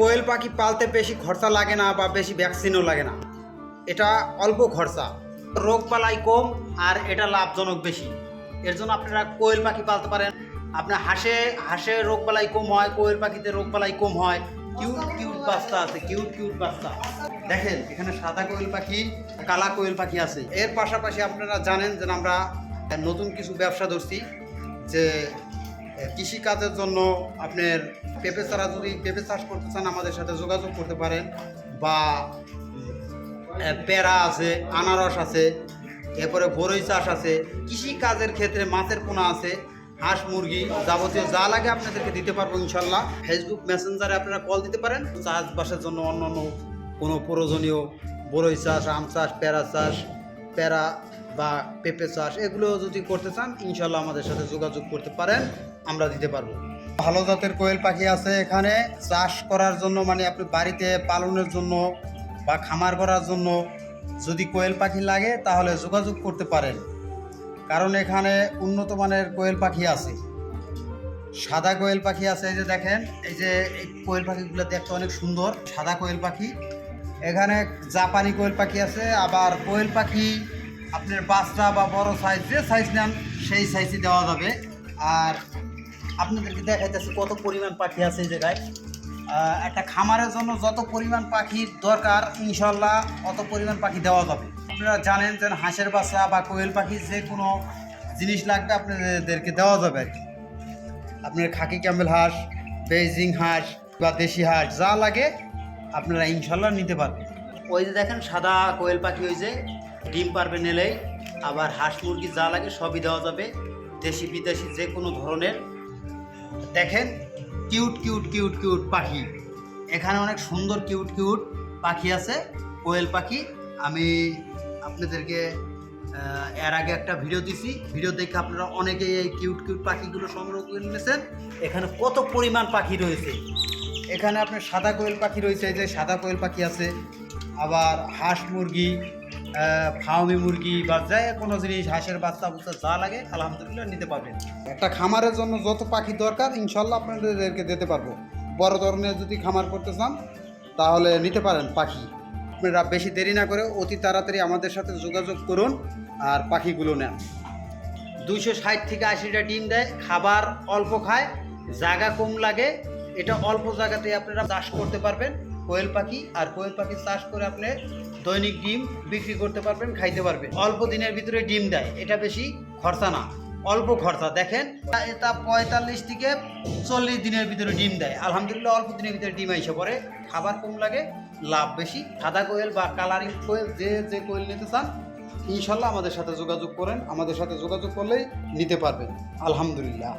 কোয়েল পাখি পালতে বেশি খরচা লাগে না বা বেশি ভ্যাকসিনও লাগে না, এটা অল্প খরচা, রোগ বালাই কম, আর এটা লাভজনক বেশি। এর জন্য আপনারা কোয়েল পাখি পালতে পারেন। আপনার হাঁসে রোগ বালাই কম হয়, কোয়েল পাখিতে রোগ বালাই কম হয়। কিউট কিউট বাচ্চা আছে, কিউট কিউট বাচ্চা দেখেন। এখানে সাদা কোয়েল পাখি, কালা কোয়েল পাখি আছে। এর পাশাপাশি আপনারা জানেন যে আমরা নতুন কিছু ব্যবসা ধরছি, যে কৃষিকাজের জন্য আপনার পেঁপে চারা, যদি পেঁপে চাষ করতে চান আমাদের সাথে যোগাযোগ করতে পারেন। বা পেঁড়া আছে, আনারস আছে, এরপরে বরই চাষ আছে। কৃষিকাজের ক্ষেত্রে মাছের পোনা আছে, হাঁস মুরগি যাবতীয় যা লাগে আপনাদেরকে দিতে পারবো ইনশাল্লাহ। ফেসবুক মেসেঞ্জারে আপনারা কল দিতে পারেন। চাষবাসের জন্য অন্যান্য কোনো প্রয়োজনীয় বরই চাষ, আম চাষ, পেঁড়া চাষ, পেঁড়া বা পেঁপে চাষ, এগুলো যদি করতে চান ইনশাল্লাহ আমাদের সাথে যোগাযোগ করতে পারেন, আমরা দিতে পারবো। ভালো জাতের কোয়েল পাখি আছে এখানে চাষ করার জন্য, মানে আপনি বাড়িতে পালনের জন্য বা খামার করার জন্য যদি কোয়েল পাখি লাগে তাহলে যোগাযোগ করতে পারেন। কারণ এখানে উন্নত মানের কোয়েল পাখি আছে, সাদা কোয়েল পাখি আছে। এই যে দেখেন, এই যে এই কোয়েল পাখিগুলো দেখতে অনেক সুন্দর, সাদা কোয়েল পাখি। এখানে জাপানি কোয়েল পাখি আছে। আবার কোয়েল পাখি আপনার বাচ্চা বা বড় সাইজ, যে সাইজ নেন সেই সাইজই দেওয়া যাবে। আর আপনাদেরকে দেখাইতেছে কত পরিমাণ পাখি আছে এই জায়গায়। একটা খামারের জন্য যত পরিমাণ পাখির দরকার ইনশাল্লাহ অত পরিমাণ পাখি দেওয়া যাবে। আপনারা জানেন যে হাঁসের বাচ্চা বা কোয়েল পাখি যে কোনো জিনিস লাগবে আপনাদেরকে দেওয়া যাবে আর কি। আপনার খাকি ক্যামেল হাঁস, বেইজিং হাঁস বা দেশি হাঁস যা লাগে আপনারা ইনশাল্লাহ নিতে পারবেন। ওই যে দেখেন সাদা কোয়েল পাখি, ওই যে ডিম পারবে নিলেই। আবার হাঁস মুরগি যা লাগে সবই দেওয়া যাবে, দেশি বিদেশি যে কোনো ধরনের। দেখেন কিউট কিউট কিউট কিউট পাখি, এখানে অনেক সুন্দর কিউট কিউট পাখি আছে, কোয়েল পাখি। আমি আপনাদেরকে এর আগে একটা ভিডিও দিছি, ভিডিও দেখে আপনারা অনেকেই এই কিউট কিউট পাখিগুলো সংগ্রহ করে নিয়েছেন। এখানে কত পরিমাণ পাখি রয়েছে। এখানে আপনার সাদা কোয়েল পাখি রয়েছে, এই যে সাদা কোয়েল পাখি আছে। আবার হাঁস মুরগি, ফার্মি মুরগি বা যে কোনো জিনিস, হাঁসের বাচ্চা বুচ্চা যা লাগে আলহামদুলিল্লাহ নিতে পারবেন। একটা খামারের জন্য যত পাখি দরকার ইনশাল্লাহ আপনাদেরকে দিতে পারবো। বড় ধরনের যদি খামার করতে চান তাহলে নিতে পারেন পাখি। আপনারা বেশি দেরি না করে অতি তাড়াতাড়ি আমাদের সাথে যোগাযোগ করুন আর পাখিগুলো নেন। 260 থেকে 80টা ডিম দেয়, খাবার অল্প খায়, জায়গা কম লাগে। এটা অল্প জায়গাতে আপনারা চাষ করতে পারবেন কোয়েল পাখি। আর কোয়েল পাখি চাষ করে আপনি দৈনিক ডিম বিক্রি করতে পারবেন, খাইতে পারবেন। অল্প দিনের ভিতরে ডিম দেয়, এটা বেশি খরচা না, অল্প খরচা। দেখেন এটা 45 থেকে 40 দিনের ভিতরে ডিম দেয় আলহামদুলিল্লাহ। অল্প দিনের ভিতরে ডিম আইসে পরে, খাবার কম লাগে, লাভ বেশি। সাদা কোয়েল বা কালারিং কোয়েল যে কোয়েল নিতে চান ইনশাল্লাহ আমাদের সাথে যোগাযোগ করেন। আমাদের সাথে যোগাযোগ করলেই নিতে পারবেন আলহামদুলিল্লাহ।